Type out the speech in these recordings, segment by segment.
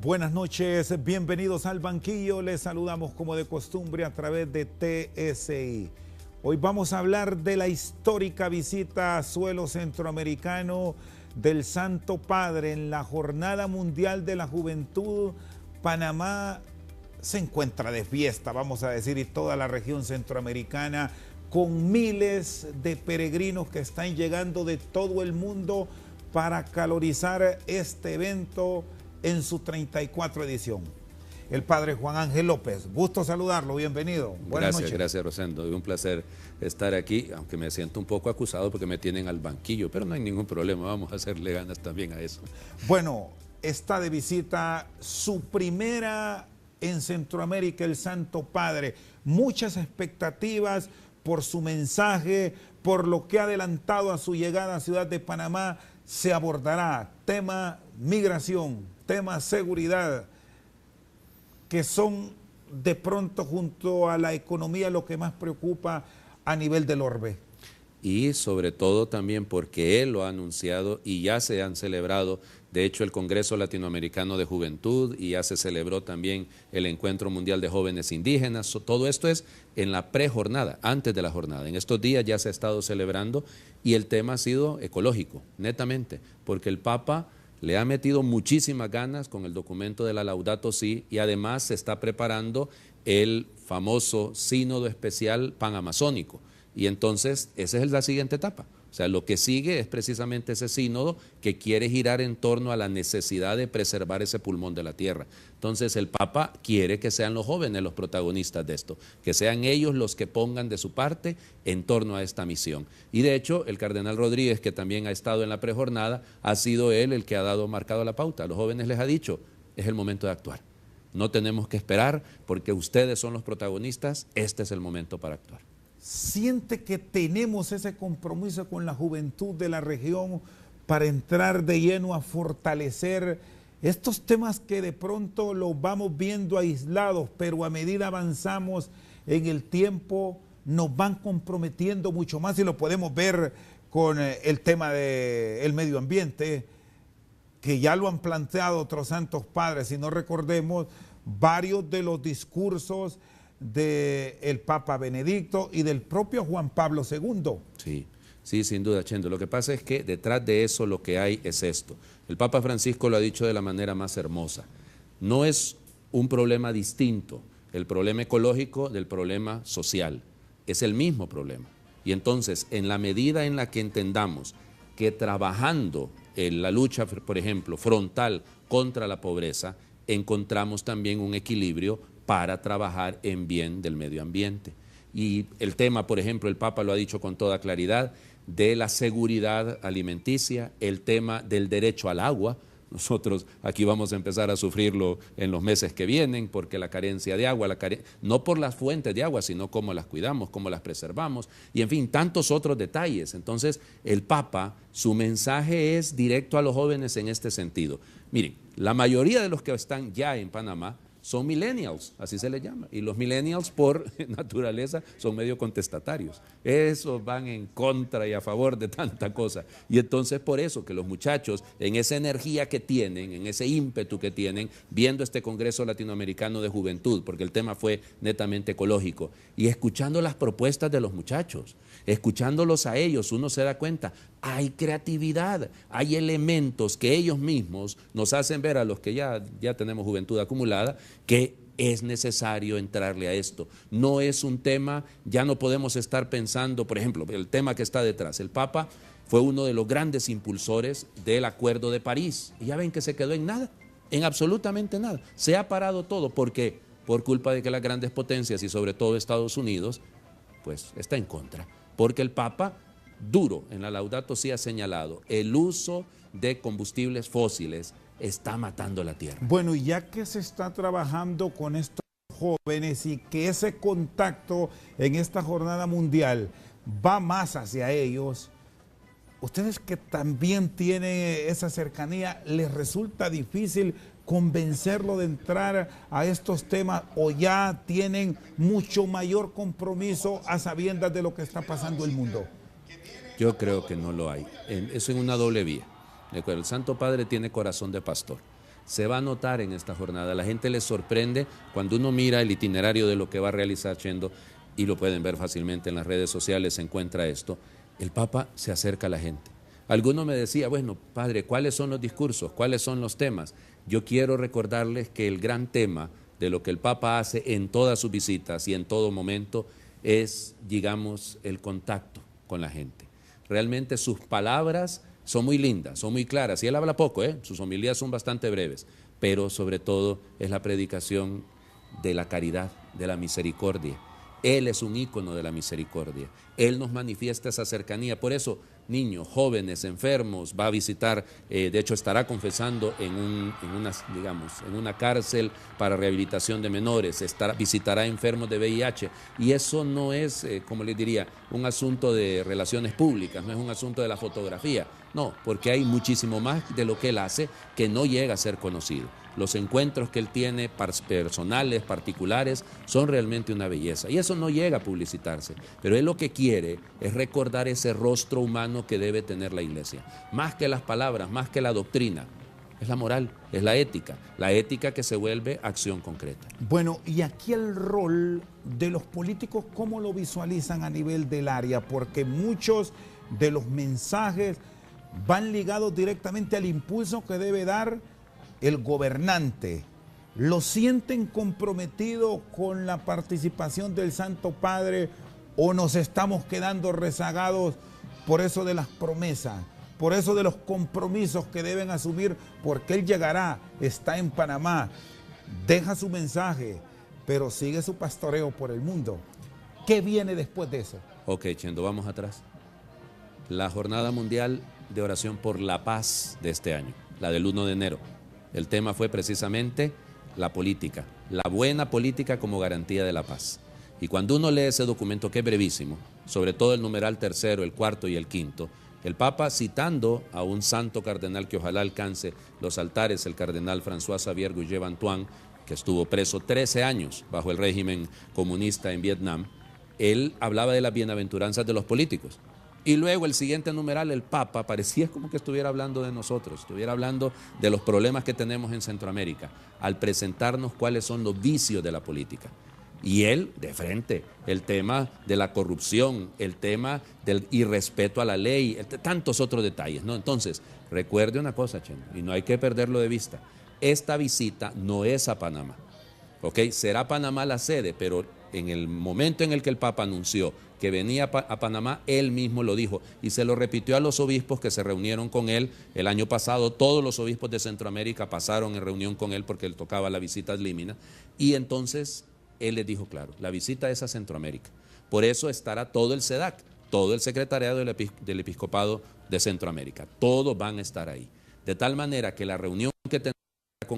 Buenas noches, bienvenidos al banquillo. Les saludamos como de costumbre a través de TSI. Hoy vamos a hablar de la histórica visita a suelo centroamericano del Santo Padre en la Jornada Mundial de la Juventud. Panamá se encuentra de fiesta, vamos a decir, y toda la región centroamericana, con miles de peregrinos que están llegando de todo el mundo para calorizar este evento en su 34 edición. El padre Juan Ángel López, gusto saludarlo, bienvenido. Buenas noches. Gracias Rosendo, es un placer estar aquí, aunque me siento un poco acusado porque me tienen al banquillo, pero no hay ningún problema, vamos a hacerle ganas también a eso. Bueno, está de visita su primera en Centroamérica, el Santo Padre. Muchas expectativas por su mensaje, por lo que ha adelantado a su llegada a Ciudad de Panamá. Se abordará tema migración, tema seguridad, que son de pronto junto a la economía lo que más preocupa a nivel del orbe. Y sobre todo también porque él lo ha anunciado y ya se han celebrado, de hecho, el Congreso Latinoamericano de Juventud, y ya se celebró también el Encuentro Mundial de Jóvenes Indígenas. Todo esto es en la prejornada, antes de la jornada. En estos días ya se ha estado celebrando y el tema ha sido ecológico, netamente, porque el Papa le ha metido muchísimas ganas con el documento de la Laudato Si, y además se está preparando el famoso sínodo especial panamazónico. Y entonces esa es la siguiente etapa. O sea, lo que sigue es precisamente ese sínodo que quiere girar en torno a la necesidad de preservar ese pulmón de la tierra. Entonces el Papa quiere que sean los jóvenes los protagonistas de esto, que sean ellos los que pongan de su parte en torno a esta misión. Y de hecho el cardenal Rodríguez, que también ha estado en la prejornada, ha sido él el que ha marcado la pauta. A los jóvenes les ha dicho, es el momento de actuar. No tenemos que esperar porque ustedes son los protagonistas, este es el momento para actuar. ¿Siente que tenemos ese compromiso con la juventud de la región para entrar de lleno a fortalecer estos temas que de pronto los vamos viendo aislados, pero a medida avanzamos en el tiempo nos van comprometiendo mucho más? Y lo podemos ver con el tema del medio ambiente, que ya lo han planteado otros santos padres, y no recordemos varios de los discursos del Papa Benedicto y del propio Juan Pablo II. Sí, sin duda, Chendo. Lo que pasa es que detrás de eso lo que hay es esto. El Papa Francisco lo ha dicho de la manera más hermosa. No es un problema distinto el problema ecológico del problema social. Es el mismo problema. Y entonces, en la medida en la que entendamos que trabajando en la lucha, por ejemplo, frontal contra la pobreza, encontramos también un equilibrio para trabajar en bien del medio ambiente. Y el tema, por ejemplo, el Papa lo ha dicho con toda claridad, de la seguridad alimenticia, el tema del derecho al agua. Nosotros aquí vamos a empezar a sufrirlo en los meses que vienen, porque la carencia de agua, no por las fuentes de agua, sino cómo las cuidamos, cómo las preservamos, y en fin, tantos otros detalles. Entonces, el Papa, su mensaje es directo a los jóvenes en este sentido. Miren, la mayoría de los que están ya en Panamá son millennials, así se les llama, y los millennials por naturaleza son medio contestatarios. Esos van en contra y a favor de tanta cosa, y entonces por eso que los muchachos en esa energía que tienen, en ese ímpetu que tienen, viendo este Congreso Latinoamericano de Juventud, porque el tema fue netamente ecológico, y escuchando las propuestas de los muchachos, escuchándolos a ellos, uno se da cuenta, hay creatividad, hay elementos que ellos mismos nos hacen ver a los que ya tenemos juventud acumulada, que es necesario entrarle a esto. No es un tema, ya no podemos estar pensando, por ejemplo, el tema que está detrás. El Papa fue uno de los grandes impulsores del Acuerdo de París, y ya ven que se quedó en nada, en absolutamente nada. Se ha parado todo, porque por culpa de que las grandes potencias, y sobre todo Estados Unidos, pues está en contra. Porque el Papa, duro en la Laudato Si, ha señalado, el uso de combustibles fósiles está matando la tierra. Bueno, y ya que se está trabajando con estos jóvenes y que ese contacto en esta jornada mundial va más hacia ellos, ustedes que también tienen esa cercanía, ¿les resulta difícil convencerlo de entrar a estos temas, o ya tienen mucho mayor compromiso a sabiendas de lo que está pasando en el mundo? Yo creo que no lo hay. Eso en una doble vía. El Santo Padre tiene corazón de pastor. se va a notar en esta jornada. La gente le sorprende cuando uno mira el itinerario de lo que va a realizar Chendo, y lo pueden ver fácilmente en las redes sociales, se encuentra esto. El Papa se acerca a la gente. Alguno me decía, bueno, padre, ¿cuáles son los discursos? ¿Cuáles son los temas? Yo quiero recordarles que el gran tema de lo que el Papa hace en todas sus visitas y en todo momento es, digamos, el contacto con la gente. Realmente sus palabras son muy lindas, son muy claras, y él habla poco, sus homilías son bastante breves, pero sobre todo es la predicación de la caridad, de la misericordia. Él es un ícono de la misericordia. Él nos manifiesta esa cercanía. Por eso, niños, jóvenes, enfermos, va a visitar, de hecho estará confesando en una cárcel para rehabilitación de menores, visitará enfermos de VIH. Y eso no es, como les diría, un asunto de relaciones públicas, no es un asunto de la fotografía. No, porque hay muchísimo más de lo que él hace que no llega a ser conocido. Los encuentros que él tiene personales, particulares, son realmente una belleza. Y eso no llega a publicitarse. Pero él lo que quiere es recordar ese rostro humano que debe tener la Iglesia. Más que las palabras, más que la doctrina. Es la moral, es la ética que se vuelve acción concreta. Bueno, y aquí el rol de los políticos, ¿cómo lo visualizan a nivel del área? Porque muchos de los mensajes van ligados directamente al impulso que debe dar el gobernante. ¿Lo sienten comprometido con la participación del Santo Padre o nos estamos quedando rezagados por eso de las promesas, por eso de los compromisos que deben asumir? Porque él llegará, está en Panamá, deja su mensaje, pero sigue su pastoreo por el mundo. ¿Qué viene después de eso? Ok, Chendo, vamos atrás. La Jornada Mundial de Oración por la Paz de este año, la del 1 de enero. El tema fue precisamente la política, la buena política como garantía de la paz. Y cuando uno lee ese documento, que es brevísimo, sobre todo el numeral tercero, el cuarto y el quinto, el Papa, citando a un santo cardenal que ojalá alcance los altares, el cardenal François Xavier Guyet Antoine, que estuvo preso 13 años bajo el régimen comunista en Vietnam, él hablaba de las bienaventuranzas de los políticos. Y luego el siguiente numeral, el Papa, parecía como que estuviera hablando de nosotros, estuviera hablando de los problemas que tenemos en Centroamérica, al presentarnos cuáles son los vicios de la política. Y él, de frente, el tema de la corrupción, el tema del irrespeto a la ley, tantos otros detalles, ¿no? Entonces, recuerde una cosa, Chendo, y no hay que perderlo de vista, esta visita no es a Panamá, ¿ok? Será Panamá la sede, pero en el momento en el que el Papa anunció que venía a Panamá, él mismo lo dijo y se lo repitió a los obispos que se reunieron con él el año pasado. Todos los obispos de Centroamérica pasaron en reunión con él porque él tocaba la visita ad limina, y entonces él les dijo claro, la visita es a Centroamérica. Por eso estará todo el SEDAC, todo el secretariado del Episcopado de Centroamérica, todos van a estar ahí. De tal manera que la reunión que tendrá con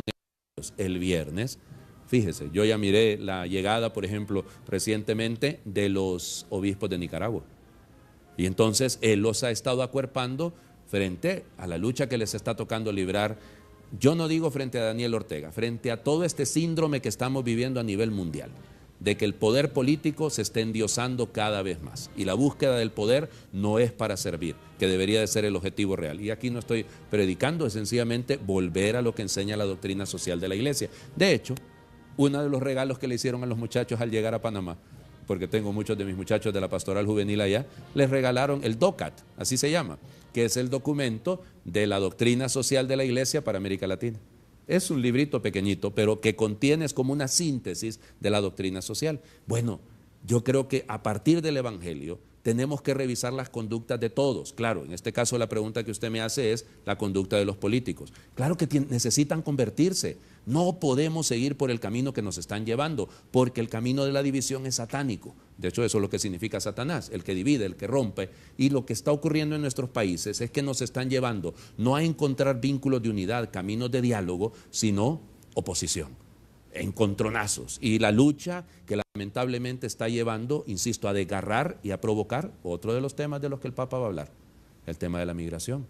ellos el viernes, fíjese, yo ya miré la llegada, por ejemplo, recientemente de los obispos de Nicaragua. Y entonces él los ha estado acuerpando frente a la lucha que les está tocando librar. Yo no digo frente a Daniel Ortega, frente a todo este síndrome que estamos viviendo a nivel mundial, de que el poder político se esté endiosando cada vez más. Y la búsqueda del poder no es para servir, que debería de ser el objetivo real. Y aquí no estoy predicando, es sencillamente volver a lo que enseña la doctrina social de la Iglesia. De hecho, uno de los regalos que le hicieron a los muchachos al llegar a Panamá, porque tengo muchos de mis muchachos de la pastoral juvenil allá, les regalaron el DOCAT, así se llama, que es el documento de la doctrina social de la Iglesia para América Latina. Es un librito pequeñito, pero que contiene como una síntesis de la doctrina social. Bueno, yo creo que a partir del Evangelio tenemos que revisar las conductas de todos. Claro, en este caso la pregunta que usted me hace es la conducta de los políticos. Claro que necesitan convertirse. No podemos seguir por el camino que nos están llevando, porque el camino de la división es satánico. De hecho, eso es lo que significa Satanás, el que divide, el que rompe. Y lo que está ocurriendo en nuestros países es que nos están llevando no a encontrar vínculos de unidad, caminos de diálogo, sino oposición, encontronazos. Y la lucha que lamentablemente está llevando, insisto, a desgarrar y a provocar otro de los temas de los que el Papa va a hablar, el tema de la migración.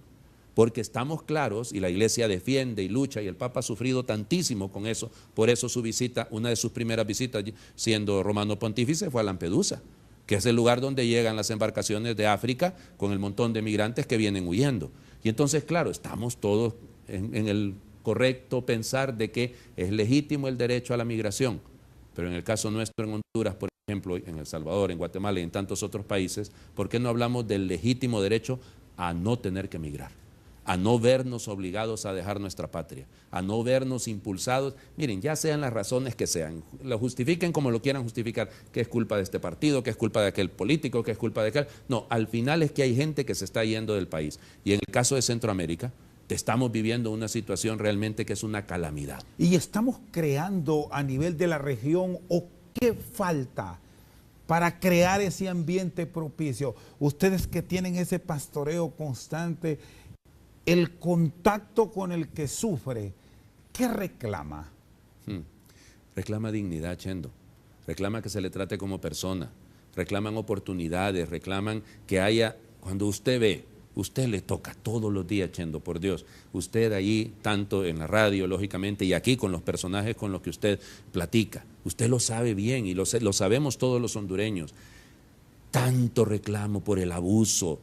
Porque estamos claros y la Iglesia defiende y lucha y el Papa ha sufrido tantísimo con eso. Por eso su visita, una de sus primeras visitas siendo romano pontífice, fue a Lampedusa, que es el lugar donde llegan las embarcaciones de África con el montón de migrantes que vienen huyendo. Y entonces, claro, estamos todos en el correcto pensar de que es legítimo el derecho a la migración, pero en el caso nuestro en Honduras, por ejemplo, en El Salvador, en Guatemala y en tantos otros países, ¿por qué no hablamos del legítimo derecho a no tener que migrar? A no vernos obligados a dejar nuestra patria, a no vernos impulsados, miren, ya sean las razones que sean, lo justifiquen como lo quieran justificar, que es culpa de este partido, que es culpa de aquel político, que es culpa de aquel, no, al final es que hay gente que se está yendo del país, y en el caso de Centroamérica, estamos viviendo una situación realmente que es una calamidad. ¿Y estamos creando a nivel de la región o qué falta para crear ese ambiente propicio? Ustedes que tienen ese pastoreo constante, el contacto con el que sufre, ¿qué reclama? Reclama dignidad, Chendo. Reclama que se le trate como persona. Reclaman oportunidades, reclaman que haya, cuando usted ve, usted le toca todos los días, Chendo, por Dios. Usted allí, tanto en la radio, lógicamente, y aquí con los personajes con los que usted platica. Usted lo sabe bien y lo sabemos todos los hondureños. Tanto reclamo por el abuso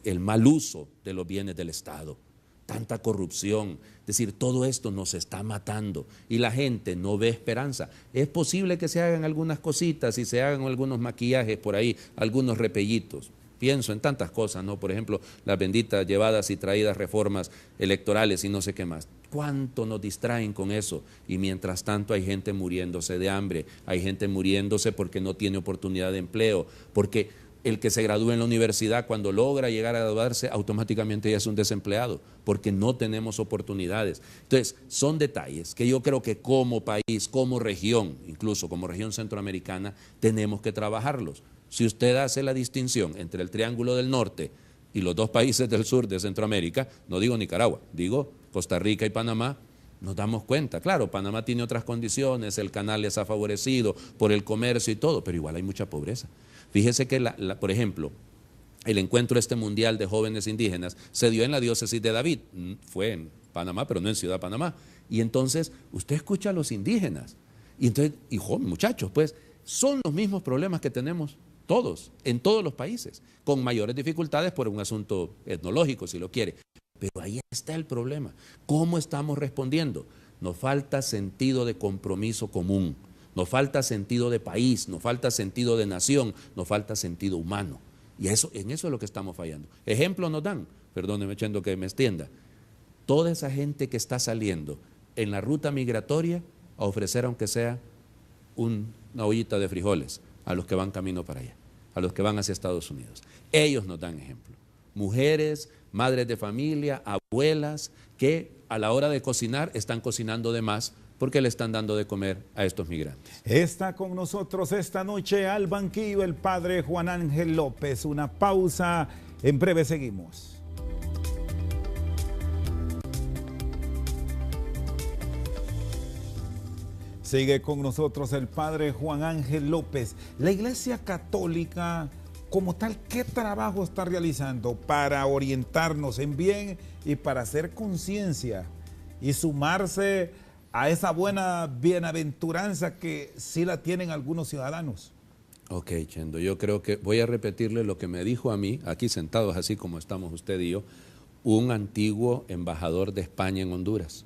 el mal uso de los bienes del Estado, tanta corrupción, es decir, todo esto nos está matando y la gente no ve esperanza. Es posible que se hagan algunas cositas y se hagan algunos maquillajes por ahí, algunos repellitos. Pienso en tantas cosas, ¿no? Por ejemplo, las benditas llevadas y traídas reformas electorales y no sé qué más. ¿Cuánto nos distraen con eso? Y mientras tanto hay gente muriéndose de hambre, hay gente muriéndose porque no tiene oportunidad de empleo, porque el que se gradúa en la universidad, cuando logra llegar a graduarse, automáticamente ya es un desempleado, porque no tenemos oportunidades. Entonces, son detalles que yo creo que como país, como región, incluso como región centroamericana, tenemos que trabajarlos. Si usted hace la distinción entre el Triángulo del Norte y los dos países del sur de Centroamérica, no digo Nicaragua, digo Costa Rica y Panamá, nos damos cuenta. Claro, Panamá tiene otras condiciones, el canal les ha favorecido por el comercio y todo, pero igual hay mucha pobreza. Fíjese que, por ejemplo, el encuentro mundial de jóvenes indígenas se dio en la diócesis de David, fue en Panamá, pero no en Ciudad Panamá. Y entonces usted escucha a los indígenas, y entonces, muchachos, pues, son los mismos problemas que tenemos todos, en todos los países, con mayores dificultades por un asunto etnológico, si lo quiere. Pero ahí está el problema. ¿Cómo estamos respondiendo? Nos falta sentido de compromiso común. Nos falta sentido de país, nos falta sentido de nación, nos falta sentido humano. Y en eso es lo que estamos fallando. Ejemplo nos dan, perdóneme, Chendo, que me extienda. Toda esa gente que está saliendo en la ruta migratoria a ofrecer, aunque sea una ollita de frijoles, a los que van camino para allá, a los que van hacia Estados Unidos. Ellos nos dan ejemplo. Mujeres, madres de familia, abuelas, que a la hora de cocinar están cocinando de más, porque le están dando de comer a estos migrantes. Está con nosotros esta noche al banquillo el padre Juan Ángel López. Una pausa, en breve seguimos. Sigue con nosotros el padre Juan Ángel López. La Iglesia Católica, como tal, ¿qué trabajo está realizando para orientarnos en bien y para hacer conciencia y sumarse a esa buena bienaventuranza que sí la tienen algunos ciudadanos? Ok, Chendo, yo creo que voy a repetirle lo que me dijo a mí, aquí sentados así como estamos usted y yo, un antiguo embajador de España en Honduras.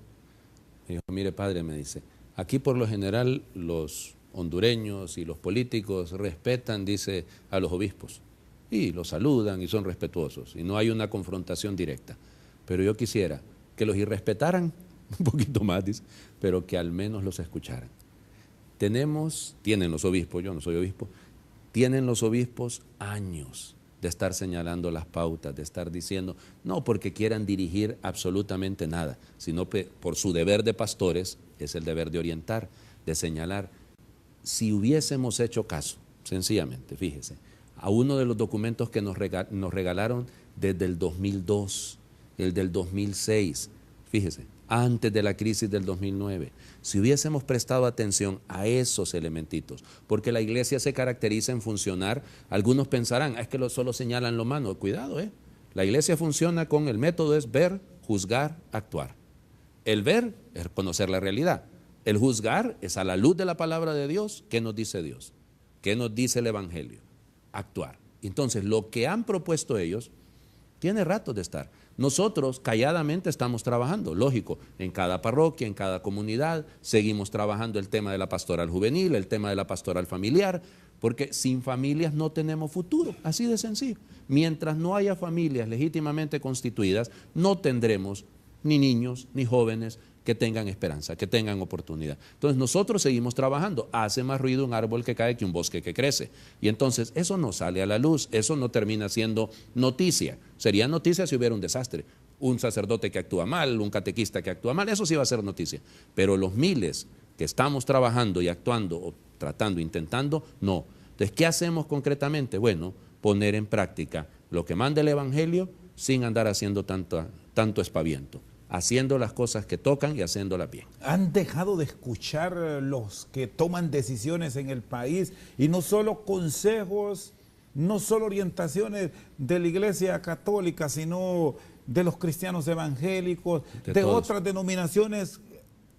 Me dijo, mire padre, me dice, aquí por lo general los hondureños y los políticos respetan, dice, a los obispos y los saludan y son respetuosos y no hay una confrontación directa. Pero yo quisiera que los irrespetaran un poquito más, dice, pero que al menos los escucharan. Tienen los obispos, yo no soy obispo, tienen los obispos años de estar señalando las pautas, de estar diciendo, no porque quieran dirigir absolutamente nada, sino por su deber de pastores, es el deber de orientar, de señalar. Si hubiésemos hecho caso, sencillamente, fíjese, a uno de los documentos que nos regalaron desde el 2002, el del 2006, fíjese, antes de la crisis del 2009, si hubiésemos prestado atención a esos elementitos, porque la iglesia se caracteriza en funcionar, algunos pensarán, es que solo señalan lo malo, cuidado, la iglesia funciona con el método es ver, juzgar, actuar. El ver es conocer la realidad, el juzgar es a la luz de la palabra de Dios, ¿qué nos dice Dios? ¿Qué nos dice el Evangelio? Actuar. Entonces, lo que han propuesto ellos tiene rato de estar. Nosotros calladamente estamos trabajando, lógico, en cada parroquia, en cada comunidad, seguimos trabajando el tema de la pastoral juvenil, el tema de la pastoral familiar, porque sin familias no tenemos futuro, así de sencillo. Mientras no haya familias legítimamente constituidas, no tendremos ni niños ni jóvenes que tengan esperanza, que tengan oportunidad. Entonces nosotros seguimos trabajando. Hace más ruido un árbol que cae que un bosque que crece. Y entonces eso no sale a la luz, eso no termina siendo noticia. Sería noticia si hubiera un desastre. Un sacerdote que actúa mal, un catequista que actúa mal, eso sí va a ser noticia. Pero los miles que estamos trabajando y actuando, o tratando, intentando, no. Entonces, ¿qué hacemos concretamente? Bueno, poner en práctica lo que manda el Evangelio sin andar haciendo tanto espaviento, haciendo las cosas que tocan y haciéndolas bien. Han dejado de escuchar los que toman decisiones en el país, y no solo consejos, no solo orientaciones de la Iglesia Católica, sino de los cristianos evangélicos, de otras denominaciones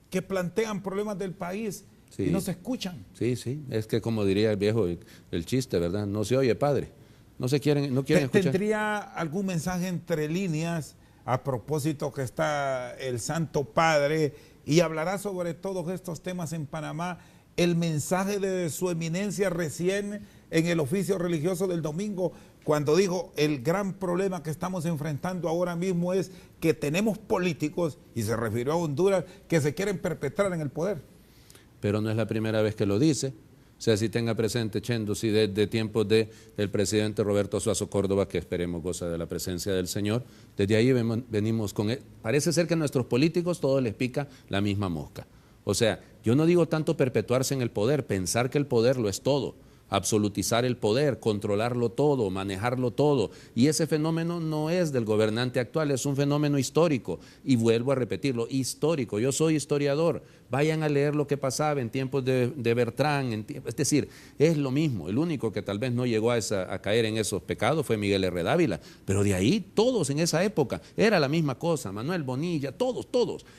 que plantean problemas del país. Sí. Y no se escuchan. Sí, sí, es que como diría el viejo, el chiste, ¿verdad? No se oye, padre. No quieren escuchar. ¿Tendría algún mensaje entre líneas a propósito que está el Santo Padre y hablará sobre todos estos temas en Panamá? El mensaje de su eminencia recién en el oficio religioso del domingo, cuando dijo: el gran problema que estamos enfrentando ahora mismo es que tenemos políticos, y se refirió a Honduras, que se quieren perpetrar en el poder. Pero no es la primera vez que lo dice. O sea, si tenga presente, Chendo, si desde tiempos del presidente Roberto Suazo Córdoba, que esperemos goza de la presencia del Señor, desde ahí venimos con él. Parece ser que a nuestros políticos todo les pica la misma mosca. O sea, yo no digo tanto perpetuarse en el poder, pensar que el poder lo es todo, absolutizar el poder, controlarlo todo, manejarlo todo. Y ese fenómeno no es del gobernante actual, es un fenómeno histórico. Y vuelvo a repetirlo, histórico. Yo soy historiador. Vayan a leer lo que pasaba en tiempos de Bertrán. Es decir, es lo mismo. El único que tal vez no llegó a caer en esos pecados fue Miguel R. Dávila. Pero de ahí todos en esa época era la misma cosa. Manuel Bonilla, todos.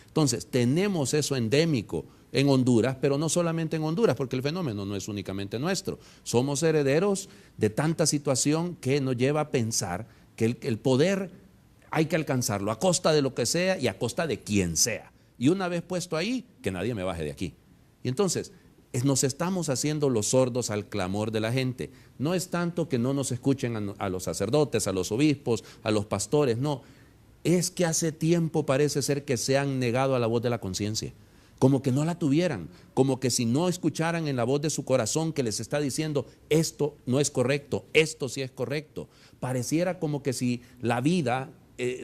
Entonces tenemos eso endémico en Honduras, pero no solamente en Honduras, porque el fenómeno no es únicamente nuestro. Somos herederos de tanta situación que nos lleva a pensar que el poder hay que alcanzarlo a costa de lo que sea y a costa de quien sea. Y una vez puesto ahí, que nadie me baje de aquí. Y entonces nos estamos haciendo los sordos al clamor de la gente. No es tanto que no nos escuchen a los sacerdotes, a los obispos, a los pastores, no. Es que hace tiempo parece ser que se han negado a la voz de la conciencia. Como que no la tuvieran, como que si no escucharan en la voz de su corazón que les está diciendo: esto no es correcto, esto sí es correcto. Pareciera como que si la vida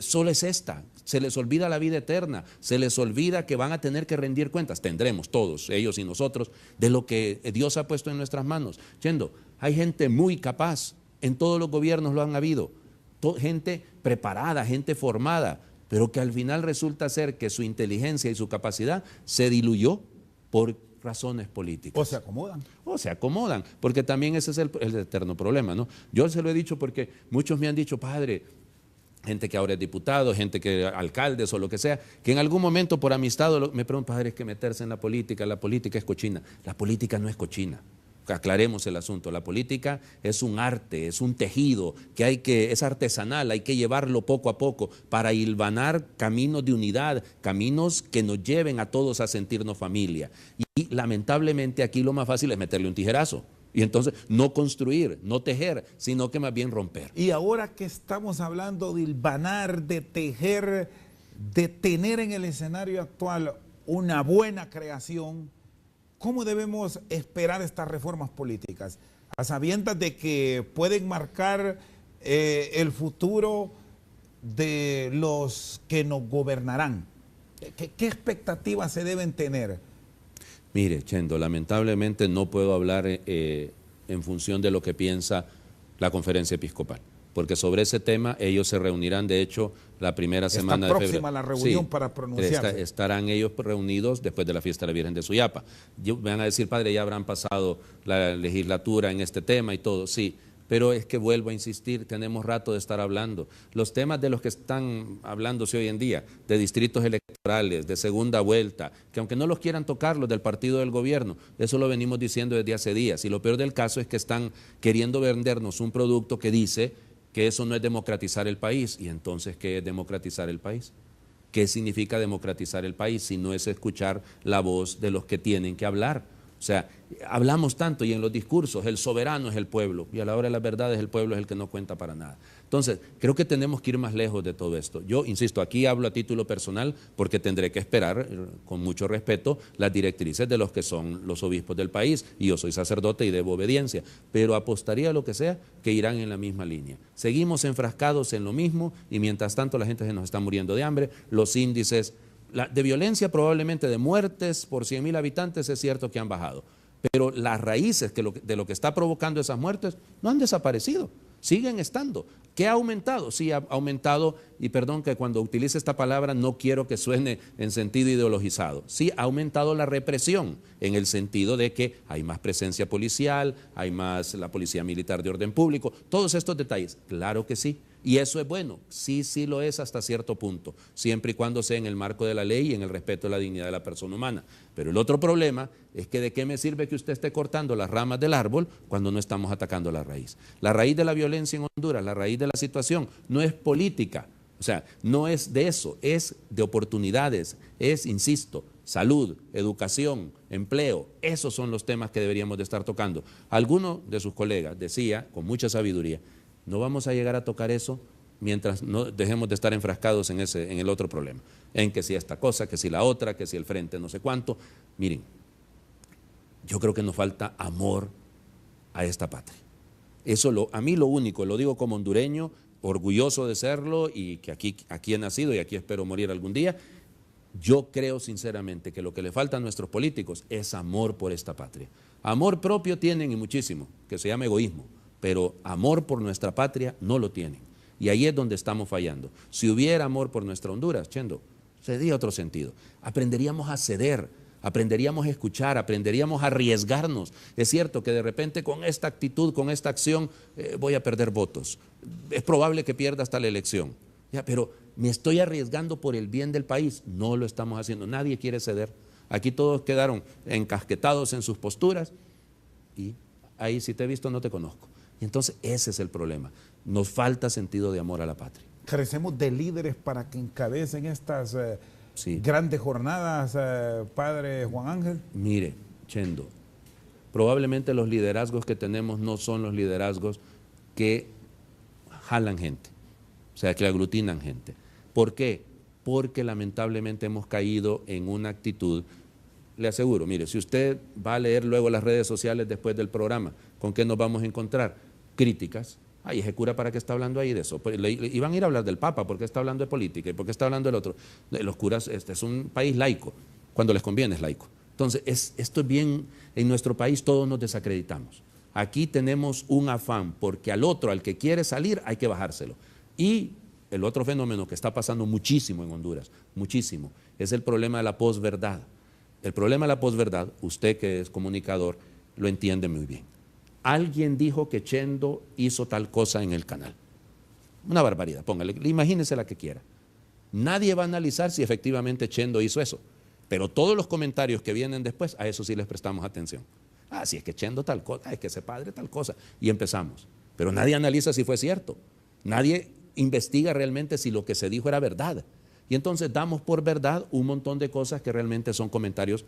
solo es esta, se les olvida la vida eterna, se les olvida que van a tener que rendir cuentas, tendremos todos, ellos y nosotros, de lo que Dios ha puesto en nuestras manos. Chendo, hay gente muy capaz, en todos los gobiernos lo han habido, gente preparada, gente formada, pero que al final resulta ser que su inteligencia y su capacidad se diluyó por razones políticas. O se acomodan. O se acomodan, porque también ese es el eterno problema, ¿no? Yo se lo he dicho porque muchos me han dicho: padre, gente que ahora es diputado, gente que alcaldes o lo que sea, que en algún momento por amistad me preguntan: padre, es que meterse en la política es cochina. La política no es cochina. Aclaremos el asunto. La política es un arte, es un tejido es artesanal, hay que llevarlo poco a poco para hilvanar caminos de unidad, caminos que nos lleven a todos a sentirnos familia. Y lamentablemente aquí lo más fácil es meterle un tijerazo. Y entonces no construir, no tejer, sino que más bien romper. Y ahora que estamos hablando de hilvanar, de tejer, de tener en el escenario actual una buena creación, ¿cómo debemos esperar estas reformas políticas? A sabiendas de que pueden marcar el futuro de los que nos gobernarán. ¿Qué expectativas se deben tener? Mire, Chendo, lamentablemente no puedo hablar en función de lo que piensa la Conferencia Episcopal, porque sobre ese tema ellos se reunirán, de hecho, la primera semana de febrero. Está próxima la reunión para pronunciarse. Estarán ellos reunidos después de la fiesta de la Virgen de Suyapa. Me van a decir: padre, ya habrán pasado la legislatura en este tema y todo, sí. Pero es que vuelvo a insistir, tenemos rato de estar hablando. Los temas de los que están hablándose hoy en día, de distritos electorales, de segunda vuelta, que aunque no los quieran tocar los del partido del gobierno, eso lo venimos diciendo desde hace días. Y lo peor del caso es que están queriendo vendernos un producto que dice que eso no es democratizar el país. ¿Y entonces qué es democratizar el país? ¿Qué significa democratizar el país si no es escuchar la voz de los que tienen que hablar? O sea, hablamos tanto y en los discursos el soberano es el pueblo y a la hora de las verdades el pueblo es el que no cuenta para nada. Entonces, creo que tenemos que ir más lejos de todo esto. Yo, insisto, aquí hablo a título personal porque tendré que esperar, con mucho respeto, las directrices de los que son los obispos del país, y yo soy sacerdote y debo obediencia, pero apostaría a lo que sea que irán en la misma línea. Seguimos enfrascados en lo mismo y mientras tanto la gente se nos está muriendo de hambre, los índices de violencia, probablemente de muertes por 100.000 habitantes, es cierto que han bajado, pero las raíces de lo que está provocando esas muertes no han desaparecido, siguen estando. ¿Qué ha aumentado? Sí, ha aumentado, y perdón que cuando utilice esta palabra no quiero que suene en sentido ideologizado, sí ha aumentado la represión, en el sentido de que hay más presencia policial, hay más la policía militar de orden público, todos estos detalles, claro que sí. Y eso es bueno, sí, sí lo es hasta cierto punto, siempre y cuando sea en el marco de la ley y en el respeto a la dignidad de la persona humana. Pero el otro problema es que de qué me sirve que usted esté cortando las ramas del árbol cuando no estamos atacando la raíz. La raíz de la violencia en Honduras, la raíz de la situación, no es política, o sea, no es de eso, es de oportunidades, es, insisto, salud, educación, empleo, esos son los temas que deberíamos de estar tocando. Alguno de sus colegas decía, con mucha sabiduría, no vamos a llegar a tocar eso mientras no dejemos de estar enfrascados en el otro problema, en que si esta cosa, que si la otra, que si el frente no sé cuánto. Miren, yo creo que nos falta amor a esta patria. Eso a mí lo único, lo digo como hondureño, orgulloso de serlo y que aquí he nacido y aquí espero morir algún día. Yo creo sinceramente que lo que le falta a nuestros políticos es amor por esta patria. Amor propio tienen y muchísimo, que se llama egoísmo, pero amor por nuestra patria no lo tienen. Y ahí es donde estamos fallando. Si hubiera amor por nuestra Honduras, Chendo, sería otro sentido. Aprenderíamos a ceder, aprenderíamos a escuchar, aprenderíamos a arriesgarnos. Es cierto que de repente con esta actitud, con esta acción, voy a perder votos. Es probable que pierda hasta la elección. Ya, pero me estoy arriesgando por el bien del país. No lo estamos haciendo. Nadie quiere ceder. Aquí todos quedaron encasquetados en sus posturas y ahí si te he visto no te conozco. Y entonces ese es el problema. Nos falta sentido de amor a la patria. Carecemos de líderes para que encabecen estas Sí. grandes jornadas, padre Juan Ángel. Mire, Chendo, probablemente los liderazgos que tenemos no son los liderazgos que jalan gente, o sea, que aglutinan gente. ¿Por qué? Porque lamentablemente hemos caído en una actitud. Le aseguro, mire, si usted va a leer luego las redes sociales después del programa, ¿con qué nos vamos a encontrar? Críticas. Ay, ese cura, ¿para qué está hablando ahí de eso? Y van a ir a hablar del Papa, ¿por qué está hablando de política? ¿Y por qué está hablando del otro? Los curas, este es un país laico, cuando les conviene es laico. Entonces, esto es bien, en nuestro país todos nos desacreditamos. Aquí tenemos un afán, porque al otro, al que quiere salir, hay que bajárselo. Y el otro fenómeno que está pasando muchísimo en Honduras, muchísimo, es el problema de la posverdad. El problema de la posverdad, usted que es comunicador, lo entiende muy bien. Alguien dijo que Chendo hizo tal cosa en el canal. Una barbaridad, póngale, imagínese la que quiera. Nadie va a analizar si efectivamente Chendo hizo eso, pero todos los comentarios que vienen después, a eso sí les prestamos atención. Ah, si es que Chendo tal cosa, es que ese padre tal cosa, y empezamos. Pero nadie analiza si fue cierto, nadie investiga realmente si lo que se dijo era verdad. Y entonces damos por verdad un montón de cosas que realmente son comentarios,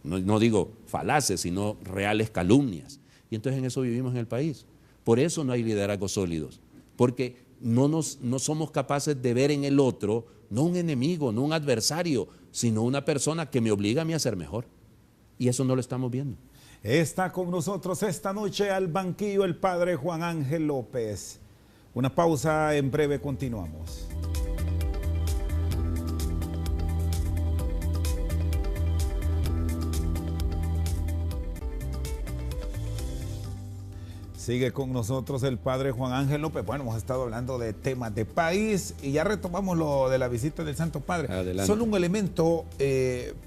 no digo falaces, sino reales calumnias. Y entonces en eso vivimos en el país. Por eso no hay liderazgos sólidos, porque no somos capaces de ver en el otro, no un enemigo, no un adversario, sino una persona que me obliga a mí a ser mejor. Y eso no lo estamos viendo. Está con nosotros esta noche al banquillo el padre Juan Ángel López. Una pausa, en breve continuamos. Sigue con nosotros el padre Juan Ángel López. Bueno, hemos estado hablando de temas de país y ya retomamos lo de la visita del Santo Padre. Adelante. Solo un elemento,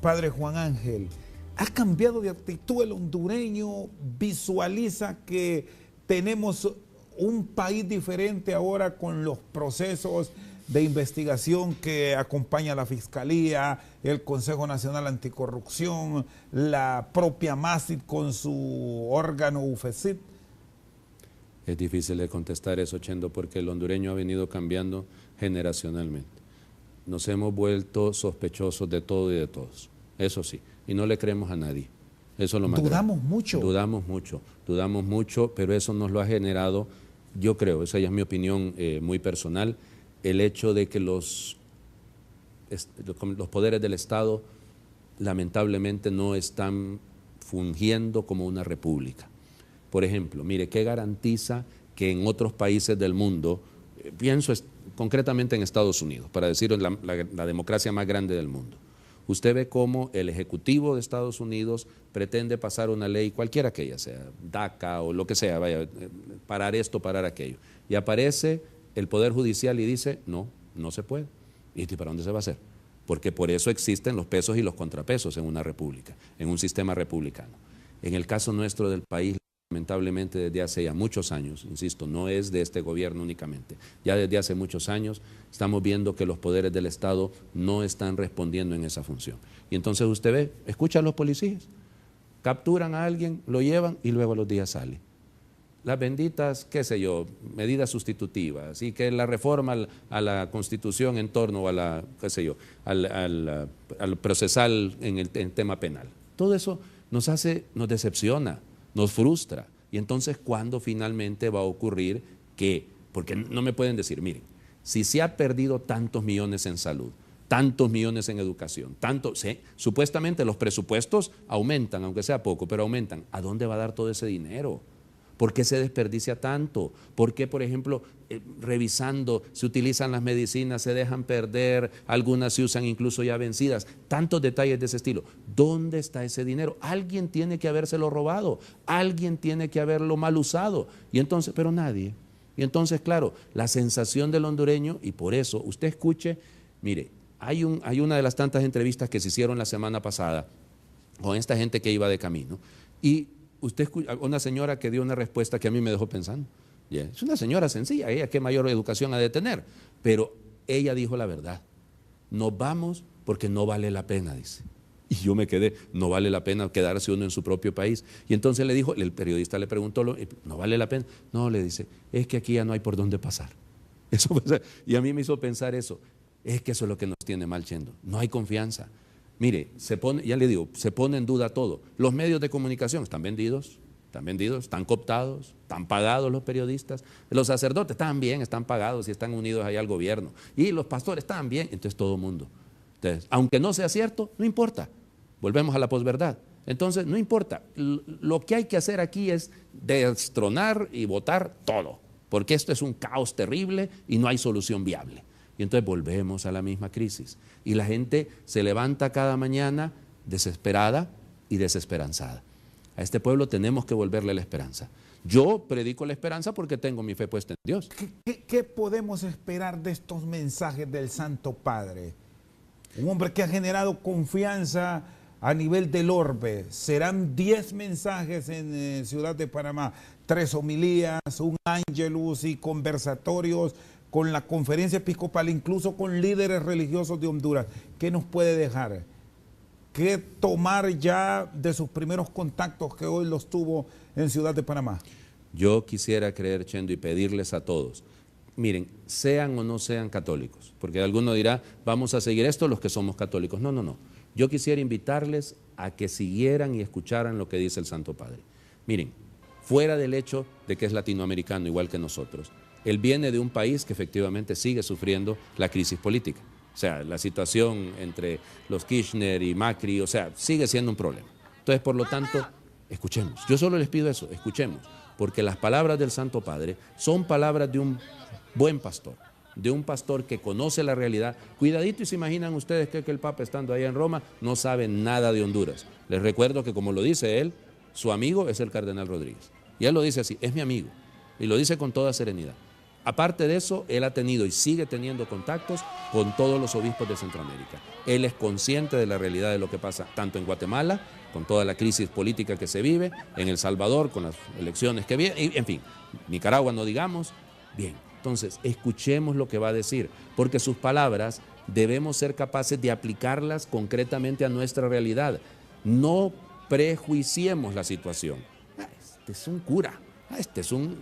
padre Juan Ángel. ¿Ha cambiado de actitud el hondureño? ¿Visualiza que tenemos un país diferente ahora con los procesos de investigación que acompaña la Fiscalía, el Consejo Nacional Anticorrupción, la propia MASID con su órgano UFECIT? Es difícil de contestar eso, Chendo, porque el hondureño ha venido cambiando generacionalmente. Nos hemos vuelto sospechosos de todo y de todos, eso sí, y no le creemos a nadie. Eso es lo más Dudamos grave. mucho. Dudamos mucho, pero eso nos lo ha generado, yo creo, esa ya es mi opinión muy personal, el hecho de que los poderes del Estado lamentablemente no están fungiendo como una república. Por ejemplo, mire, ¿qué garantiza que en otros países del mundo, pienso concretamente en Estados Unidos, para decirlo, la democracia más grande del mundo? Usted ve cómo el Ejecutivo de Estados Unidos pretende pasar una ley, cualquiera que ella sea, DACA o lo que sea, vaya, parar esto, parar aquello. Y aparece el Poder Judicial y dice, no, no se puede. ¿Y para dónde se va a hacer? Porque por eso existen los pesos y los contrapesos en una república, en un sistema republicano. En el caso nuestro del país, lamentablemente desde hace ya muchos años, insisto, no es de este gobierno únicamente, ya desde hace muchos años estamos viendo que los poderes del Estado no están respondiendo en esa función. Y entonces usted ve, escucha a los policías, capturan a alguien, lo llevan y luego a los días sale. Las benditas, qué sé yo, medidas sustitutivas y que la reforma a la Constitución en torno a la, qué sé yo, al procesal en el tema penal. Todo eso nos decepciona, nos frustra. Y entonces, ¿cuándo finalmente va a ocurrir que? Porque no me pueden decir, miren, si se ha perdido tantos millones en salud, tantos millones en educación, supuestamente los presupuestos aumentan, aunque sea poco, pero aumentan. ¿A dónde va a dar todo ese dinero? ¿Por qué se desperdicia tanto? ¿Por qué, por ejemplo, revisando, se utilizan las medicinas, se dejan perder, algunas se usan incluso ya vencidas? Tantos detalles de ese estilo. ¿Dónde está ese dinero? Alguien tiene que habérselo robado, alguien tiene que haberlo mal usado. Y entonces, pero nadie. Y entonces, claro, la sensación del hondureño, y por eso, usted escuche, mire, hay una de las tantas entrevistas que se hicieron la semana pasada con esta gente que iba de camino, y usted escucha una señora que dio una respuesta que a mí me dejó pensando. Es una señora sencilla, ella qué mayor educación ha de tener, pero ella dijo la verdad. Nos vamos porque no vale la pena, dice. Y yo me quedé, no vale la pena quedarse uno en su propio país. Y entonces le dijo, el periodista le preguntó, ¿no vale la pena? No, le dice, es que aquí ya no hay por dónde pasar. Y a mí me hizo pensar eso. Es que eso es lo que nos tiene mal, Chendo. No hay confianza. Mire, ya le digo, se pone en duda todo. Los medios de comunicación están vendidos, están cooptados, están pagados los periodistas. Los sacerdotes también están pagados y están unidos ahí al gobierno. Y los pastores también, entonces todo el mundo. Entonces, aunque no sea cierto, no importa. Volvemos a la posverdad. Entonces, no importa. Lo que hay que hacer aquí es destronar y votar todo, porque esto es un caos terrible y no hay solución viable. Y entonces volvemos a la misma crisis. Y la gente se levanta cada mañana desesperada y desesperanzada. A este pueblo tenemos que volverle la esperanza. Yo predico la esperanza porque tengo mi fe puesta en Dios. ¿Qué podemos esperar de estos mensajes del Santo Padre? Un hombre que ha generado confianza a nivel del orbe. Serán 10 mensajes en Ciudad de Panamá, 3 homilías, un ángelus y conversatorios con la conferencia episcopal, incluso con líderes religiosos de Honduras. ¿Qué nos puede dejar? ¿Qué tomar ya de sus primeros contactos que hoy los tuvo en Ciudad de Panamá? Yo quisiera creer, Chendo, y pedirles a todos, miren, sean o no sean católicos, porque alguno dirá, vamos a seguir esto los que somos católicos. No, no, no. Yo quisiera invitarles a que siguieran y escucharan lo que dice el Santo Padre. Miren, fuera del hecho de que es latinoamericano igual que nosotros, él viene de un país que efectivamente sigue sufriendo la crisis política. O sea, la situación entre los Kirchner y Macri, o sea, sigue siendo un problema. Entonces, por lo tanto, escuchemos. Yo solo les pido eso, escuchemos. Porque las palabras del Santo Padre son palabras de un buen pastor, de un pastor que conoce la realidad. Cuidadito y se imaginan ustedes que el Papa estando allá en Roma no sabe nada de Honduras. Les recuerdo que como lo dice él, su amigo es el Cardenal Rodríguez. Y él lo dice así, es mi amigo. Y lo dice con toda serenidad. Aparte de eso, él ha tenido y sigue teniendo contactos con todos los obispos de Centroamérica. Él es consciente de la realidad de lo que pasa tanto en Guatemala, con toda la crisis política que se vive, en El Salvador, con las elecciones que vienen, en fin, Nicaragua no digamos. Bien, entonces, escuchemos lo que va a decir, porque sus palabras debemos ser capaces de aplicarlas concretamente a nuestra realidad. No prejuiciemos la situación. Este es un cura, este es un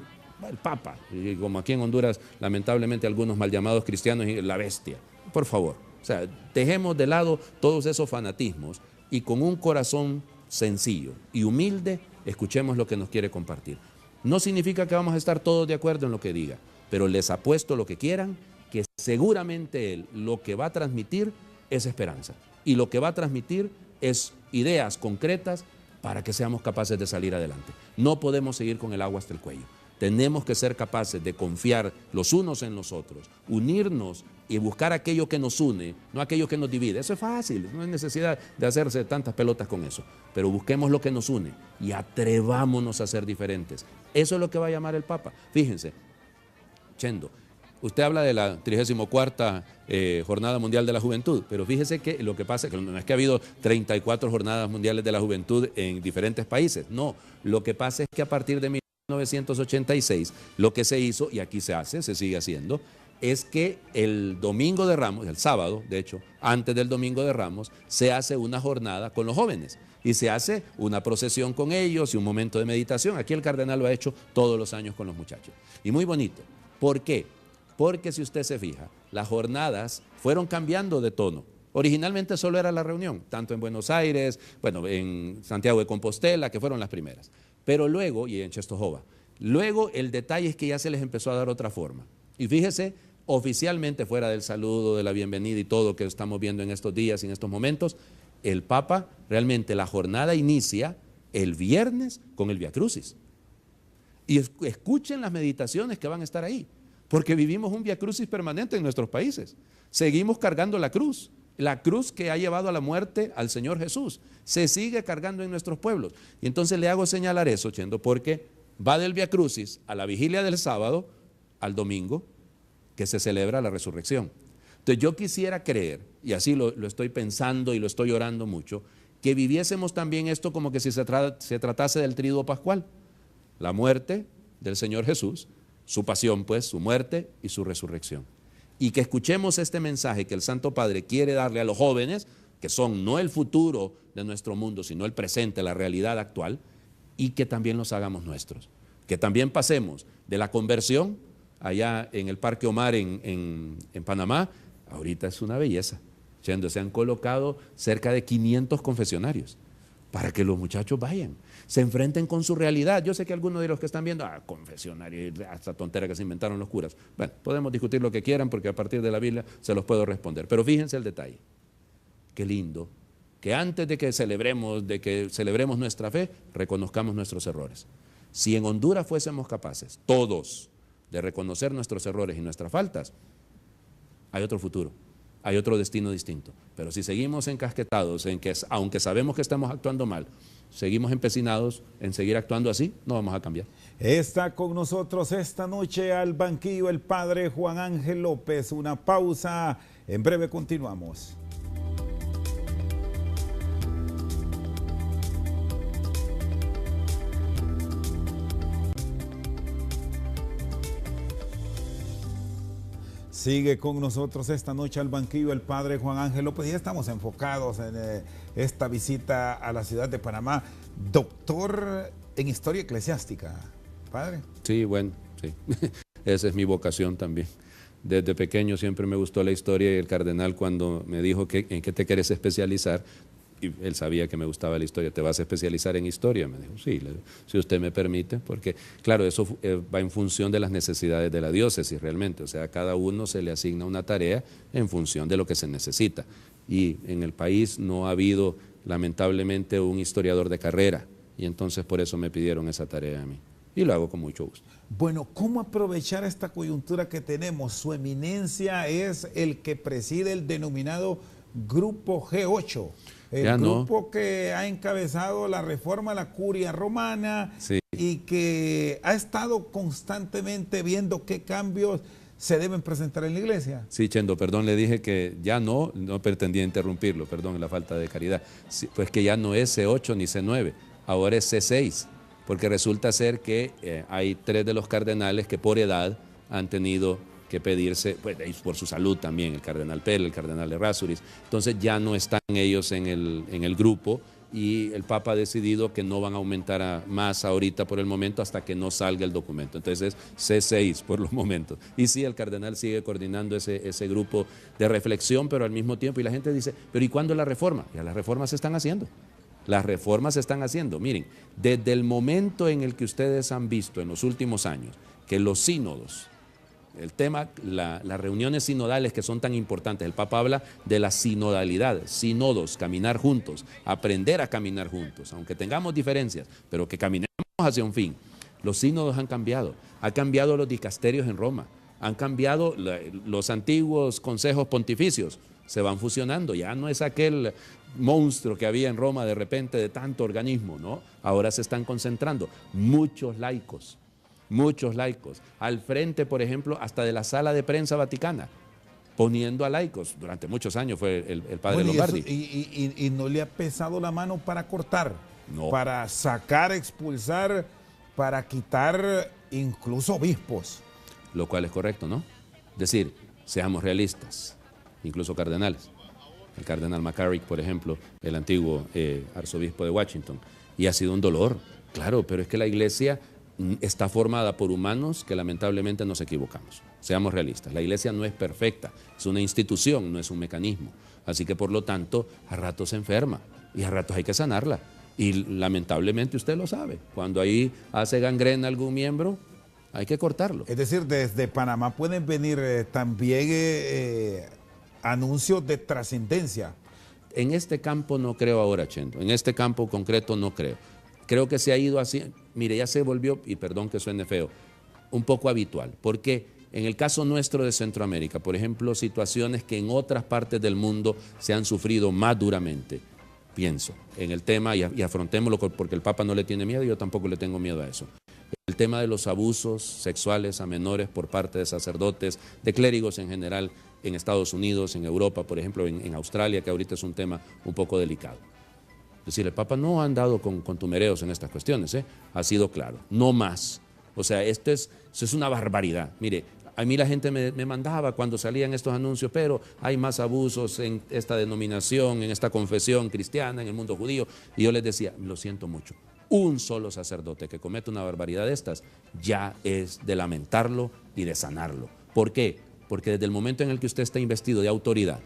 el Papa, y como aquí en Honduras, lamentablemente algunos mal llamados cristianos, la bestia. Por favor, o sea, dejemos de lado todos esos fanatismos y con un corazón sencillo y humilde, escuchemos lo que nos quiere compartir. No significa que vamos a estar todos de acuerdo en lo que diga, pero les apuesto lo que quieran, que seguramente él lo que va a transmitir es esperanza y lo que va a transmitir es ideas concretas para que seamos capaces de salir adelante. No podemos seguir con el agua hasta el cuello. Tenemos que ser capaces de confiar los unos en los otros, unirnos y buscar aquello que nos une, no aquello que nos divide. Eso es fácil, no hay necesidad de hacerse tantas pelotas con eso. Pero busquemos lo que nos une y atrevámonos a ser diferentes. Eso es lo que va a llamar el Papa. Fíjense, Chendo, usted habla de la 34ª Jornada Mundial de la Juventud, pero fíjese que lo que pasa es que no es que ha habido 34 Jornadas Mundiales de la Juventud en diferentes países, no. Lo que pasa es que a partir de 1986, lo que se hizo, y aquí se hace, se sigue haciendo, es que el Domingo de Ramos, el sábado, de hecho, antes del Domingo de Ramos, se hace una jornada con los jóvenes y se hace una procesión con ellos y un momento de meditación. Aquí el cardenal lo ha hecho todos los años con los muchachos. Y muy bonito. ¿Por qué? Porque si usted se fija, las jornadas fueron cambiando de tono. Originalmente solo era la reunión, tanto en Buenos Aires, bueno, en Santiago de Compostela, que fueron las primeras. Pero luego, y en Czestochowa, luego el detalle es que ya se les empezó a dar otra forma. Y fíjese, oficialmente, fuera del saludo, de la bienvenida y todo que estamos viendo en estos días y en estos momentos, el Papa, realmente la jornada inicia el viernes con el Vía Crucis. Y escuchen las meditaciones que van a estar ahí, porque vivimos un Vía Crucis permanente en nuestros países. Seguimos cargando la cruz que ha llevado a la muerte al Señor Jesús, se sigue cargando en nuestros pueblos. Y entonces le hago señalar eso, Chendo, porque va del Vía Crucis a la vigilia del sábado al domingo, que se celebra la resurrección. Entonces yo quisiera creer, y así lo estoy pensando y lo estoy orando mucho, que viviésemos también esto como que si se tratase del triduo pascual, la muerte del Señor Jesús, su pasión pues, su muerte y su resurrección. Y que escuchemos este mensaje que el Santo Padre quiere darle a los jóvenes, que son no el futuro de nuestro mundo, sino el presente, la realidad actual, y que también los hagamos nuestros. Que también pasemos de la conversión allá en el Parque Omar en Panamá, ahorita es una belleza. Se han colocado cerca de 500 confesionarios para que los muchachos vayan, se enfrenten con su realidad. Yo sé que algunos de los que están viendo, confesionario, esta tontera que se inventaron los curas. Bueno, podemos discutir lo que quieran porque a partir de la Biblia se los puedo responder. Pero fíjense el detalle. Qué lindo que antes de que celebremos nuestra fe, reconozcamos nuestros errores. Si en Honduras fuésemos capaces, todos, de reconocer nuestros errores y nuestras faltas, hay otro futuro. Hay otro destino distinto. Pero si seguimos encasquetados en que, aunque sabemos que estamos actuando mal, seguimos empecinados en seguir actuando así, no vamos a cambiar. Está con nosotros esta noche al banquillo el padre Juan Ángel López. Una pausa, en breve continuamos. Sigue con nosotros esta noche al banquillo el padre Juan Ángel López. Ya estamos enfocados en esta visita a la ciudad de Panamá. Doctor en historia eclesiástica, padre. Sí, bueno, sí. Esa es mi vocación también. Desde pequeño siempre me gustó la historia y el cardenal cuando me dijo en qué te quieres especializar, y él sabía que me gustaba la historia. ¿Te vas a especializar en historia? Me dijo, sí, si usted me permite, porque claro, eso va en función de las necesidades de la diócesis realmente, o sea, a cada uno se le asigna una tarea en función de lo que se necesita. Y en el país no ha habido, lamentablemente, un historiador de carrera, y entonces por eso me pidieron esa tarea a mí. Y lo hago con mucho gusto. Bueno, ¿cómo aprovechar esta coyuntura que tenemos? Su eminencia es el que preside el denominado Grupo G8. El grupo que ha encabezado la reforma a la curia romana, sí, y que ha estado constantemente viendo qué cambios se deben presentar en la iglesia. Sí, Chendo, perdón, le dije que ya no pretendía interrumpirlo, perdón, la falta de caridad. Sí, pues que ya no es C8 ni C9, ahora es C6, porque resulta ser que hay 3 de los cardenales que por edad han tenido que pedirse, pues, por su salud también, el cardenal Pell, el cardenal Errázuriz. Entonces ya no están ellos en el grupo y el Papa ha decidido que no van a aumentar más ahorita por el momento hasta que no salga el documento. Entonces es C6 por los momentos. Y sí, el cardenal sigue coordinando ese grupo de reflexión, pero al mismo tiempo, y la gente dice, pero ¿y cuándo la reforma? Ya las reformas se están haciendo. Las reformas se están haciendo. Miren, desde el momento en el que ustedes han visto en los últimos años que los sínodos, el tema, las reuniones sinodales que son tan importantes, el Papa habla de la sinodalidad, sínodos, caminar juntos, aprender a caminar juntos, aunque tengamos diferencias, pero que caminemos hacia un fin. Los sínodos han cambiado los dicasterios en Roma, han cambiado los antiguos consejos pontificios, se van fusionando, ya no es aquel monstruo que había en Roma de repente de tanto organismo, ¿no? Ahora se están concentrando muchos laicos, al frente, por ejemplo, hasta de la sala de prensa vaticana, poniendo a laicos. Durante muchos años fue el padre Lombardi. Y no le ha pesado la mano para cortar, no, para sacar, expulsar, para quitar incluso obispos. Lo cual es correcto, ¿no? Es decir, seamos realistas, incluso cardenales. El cardenal McCarrick, por ejemplo, el antiguo arzobispo de Washington, y ha sido un dolor, claro, pero es que la iglesia está formada por humanos que lamentablemente nos equivocamos. Seamos realistas, la iglesia no es perfecta, es una institución, no es un mecanismo. Así que por lo tanto, a ratos se enferma y a ratos hay que sanarla. Y lamentablemente usted lo sabe, cuando ahí hace gangrena algún miembro, hay que cortarlo. Es decir, desde Panamá pueden venir también anuncios de trascendencia. En este campo no creo ahora, Chendo, en este campo concreto no creo. Creo que se ha ido así, mire, ya se volvió, y perdón que suene feo, un poco habitual, porque en el caso nuestro de Centroamérica, por ejemplo, situaciones que en otras partes del mundo se han sufrido más duramente, pienso en el tema, y afrontémoslo porque el Papa no le tiene miedo y yo tampoco le tengo miedo a eso. El tema de los abusos sexuales a menores por parte de sacerdotes, de clérigos en general, en Estados Unidos, en Europa, por ejemplo, en Australia, que ahorita es un tema un poco delicado. Es decir, el Papa no ha andado con contumereos en estas cuestiones, ha sido claro, no más. O sea, eso es una barbaridad. Mire, a mí la gente me mandaba cuando salían estos anuncios, pero hay más abusos en esta denominación, en esta confesión cristiana, en el mundo judío, y yo les decía, lo siento mucho, un solo sacerdote que comete una barbaridad de estas ya es de lamentarlo y de sanarlo. ¿Por qué? Porque desde el momento en el que usted está investido de autoridad,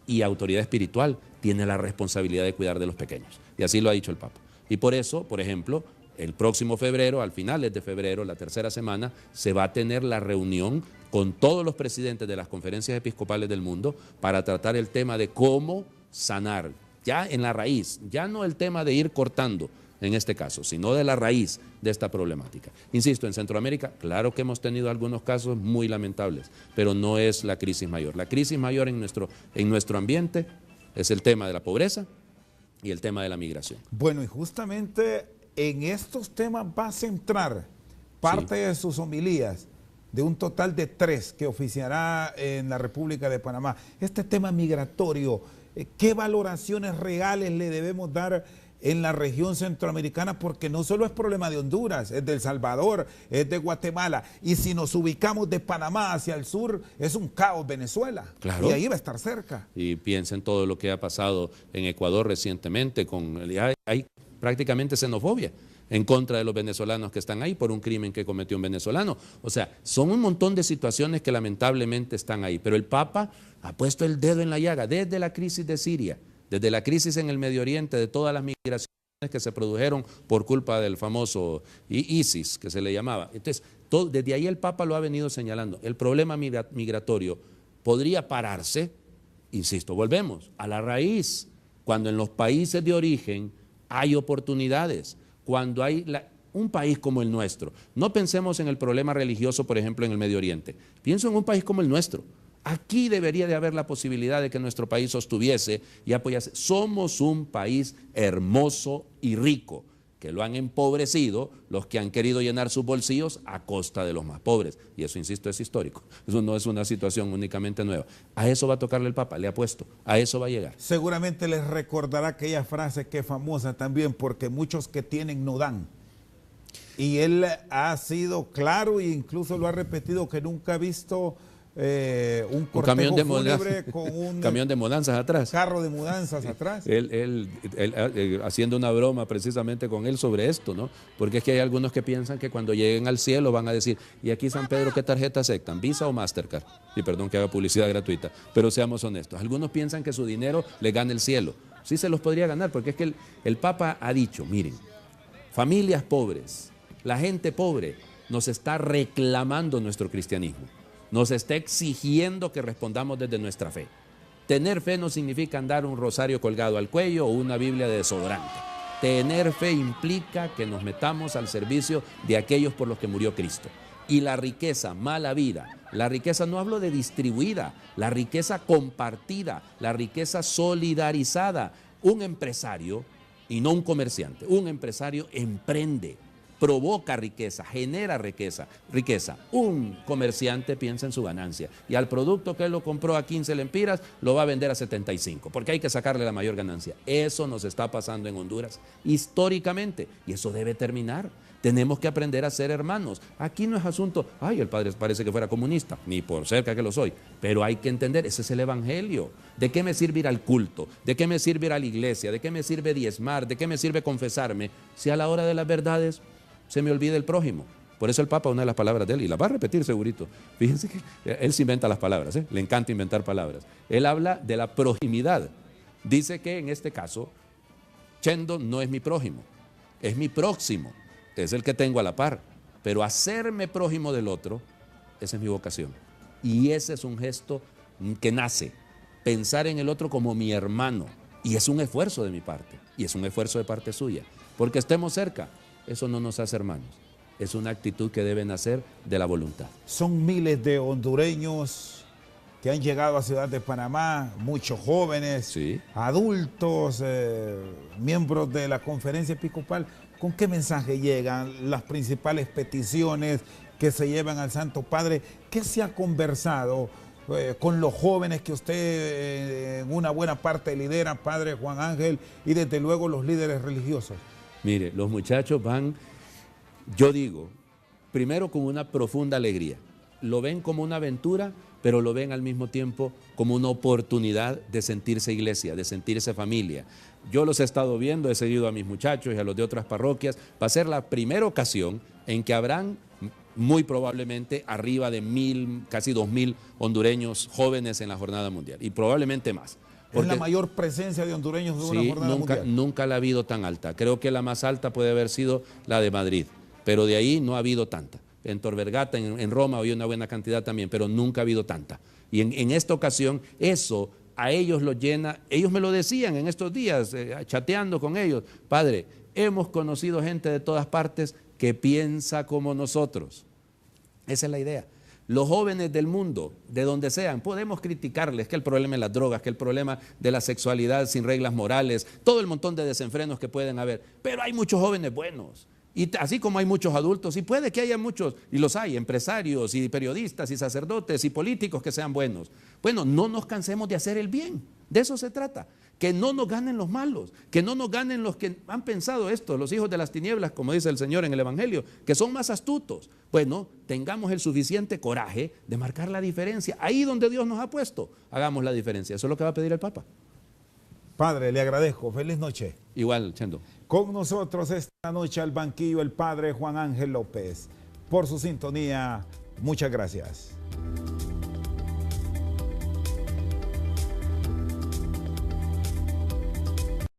y autoridad espiritual, tiene la responsabilidad de cuidar de los pequeños. Y así lo ha dicho el Papa. Y por eso, por ejemplo, el próximo febrero, al finales de febrero, la tercera semana, se va a tener la reunión con todos los presidentes de las conferencias episcopales del mundo para tratar el tema de cómo sanar, ya en la raíz, ya no el tema de ir cortando en este caso, sino de la raíz de esta problemática. Insisto, en Centroamérica, claro que hemos tenido algunos casos muy lamentables, pero no es la crisis mayor. La crisis mayor en nuestro ambiente es el tema de la pobreza y el tema de la migración. Bueno, y justamente en estos temas va a centrar parte de sus homilías, de un total de 3 que oficiará en la República de Panamá. Este tema migratorio, ¿qué valoraciones reales le debemos dar en la región centroamericana? Porque no solo es problema de Honduras, es de El Salvador, es de Guatemala, y si nos ubicamos de Panamá hacia el sur, es un caos Venezuela, claro. Y ahí va a estar cerca. Y piensen todo lo que ha pasado en Ecuador recientemente, hay prácticamente xenofobia en contra de los venezolanos que están ahí por un crimen que cometió un venezolano. O sea, son un montón de situaciones que lamentablemente están ahí, pero el Papa ha puesto el dedo en la llaga desde la crisis de Siria, desde la crisis en el Medio Oriente, de todas las migraciones que se produjeron por culpa del famoso ISIS, que se le llamaba. Entonces, desde ahí el Papa lo ha venido señalando. El problema migratorio podría pararse, insisto, volvemos a la raíz, cuando en los países de origen hay oportunidades, cuando hay un país como el nuestro. No pensemos en el problema religioso, por ejemplo, en el Medio Oriente. Pienso en un país como el nuestro. Aquí debería de haber la posibilidad de que nuestro país sostuviese y apoyase. Somos un país hermoso y rico, que lo han empobrecido los que han querido llenar sus bolsillos a costa de los más pobres. Y eso, insisto, es histórico. Eso no es una situación únicamente nueva. A eso va a tocarle el Papa, le apuesto. A eso va a llegar. Seguramente les recordará aquella frase que es famosa también, porque muchos que tienen no dan. Y él ha sido claro e incluso lo ha repetido, que nunca ha visto un cortejo camión de fúnebre con un camión de mudanzas atrás. carro de mudanzas atrás. Él, haciendo una broma precisamente con él sobre esto, ¿no? Porque es que hay algunos que piensan que cuando lleguen al cielo van a decir, ¿y aquí San Pedro qué tarjeta aceptan? ¿Visa o Mastercard? Y perdón que haga publicidad gratuita, pero seamos honestos. Algunos piensan que su dinero le gana el cielo. Sí se los podría ganar, porque es que el Papa ha dicho, miren, familias pobres, la gente pobre nos está reclamando nuestro cristianismo. Nos está exigiendo que respondamos desde nuestra fe. Tener fe no significa andar un rosario colgado al cuello o una Biblia de desodorante. Tener fe implica que nos metamos al servicio de aquellos por los que murió Cristo. Y la riqueza mala vida, la riqueza no hablo de distribuida, la riqueza compartida, la riqueza solidarizada. Un empresario, y no un comerciante, un empresario emprende, provoca riqueza, genera riqueza. Un comerciante piensa en su ganancia y al producto que él lo compró a 15 lempiras lo va a vender a 75 porque hay que sacarle la mayor ganancia. Eso nos está pasando en Honduras históricamente y eso debe terminar. Tenemos que aprender a ser hermanos. Aquí no es asunto, ay, el padre parece que fuera comunista, ni por cerca que lo soy, pero hay que entender, ese es el evangelio. ¿De qué me sirve ir al culto? ¿De qué me sirve ir a la iglesia? ¿De qué me sirve diezmar? ¿De qué me sirve confesarme? Si a la hora de las verdades se me olvida el prójimo. Por eso el Papa, una de las palabras de él, y la va a repetir segurito, fíjense que él se inventa las palabras, le encanta inventar palabras. Él habla de la proximidad. Dice que en este caso, Chendo no es mi prójimo, es mi próximo, es el que tengo a la par. Pero hacerme prójimo del otro, esa es mi vocación. Y ese es un gesto que nace, pensar en el otro como mi hermano. Y es un esfuerzo de mi parte, y es un esfuerzo de parte suya, porque estemos cerca. Eso no nos hace hermanos, es una actitud que debe nacer de la voluntad. Son miles de hondureños que han llegado a Ciudad de Panamá, muchos jóvenes, Sí. adultos, miembros de la conferencia episcopal. ¿Con qué mensaje llegan las principales peticiones que se llevan al Santo Padre? ¿Qué se ha conversado con los jóvenes que usted en una buena parte lidera, Padre Juan Ángel, y desde luego los líderes religiosos? Mire, los muchachos van, yo digo, primero con una profunda alegría. Lo ven como una aventura, pero lo ven al mismo tiempo como una oportunidad de sentirse iglesia, de sentirse familia. Yo los he estado viendo, he seguido a mis muchachos y a los de otras parroquias. Va a ser la primera ocasión en que habrán muy probablemente arriba de 1,000, casi 2,000 hondureños jóvenes en la jornada mundial y probablemente más. Porque es la mayor presencia de hondureños de una jornada mundial. Nunca la ha habido tan alta. Creo que la más alta puede haber sido la de Madrid, pero de ahí no ha habido tanta. En Tor Vergata, en Roma, había una buena cantidad también, pero nunca ha habido tanta. Y en esta ocasión, eso a ellos los llena. Ellos me lo decían en estos días, chateando con ellos. Padre, hemos conocido gente de todas partes que piensa como nosotros. Esa es la idea. Los jóvenes del mundo, de donde sean, podemos criticarles que el problema es las drogas, que el problema de la sexualidad sin reglas morales, todo el montón de desenfrenos que pueden haber, pero hay muchos jóvenes buenos. Y así como hay muchos adultos, y puede que haya muchos, y los hay, empresarios y periodistas y sacerdotes y políticos que sean buenos. Bueno, no nos cansemos de hacer el bien, de eso se trata. Que no nos ganen los malos, que no nos ganen los que han pensado esto, los hijos de las tinieblas, como dice el Señor en el Evangelio, que son más astutos. Bueno, tengamos el suficiente coraje de marcar la diferencia. Ahí donde Dios nos ha puesto, hagamos la diferencia. Eso es lo que va a pedir el Papa. Padre, le agradezco. Feliz noche. Igual, Chendo. Con nosotros esta noche al banquillo el Padre Juan Ángel López. Por su sintonía, muchas gracias.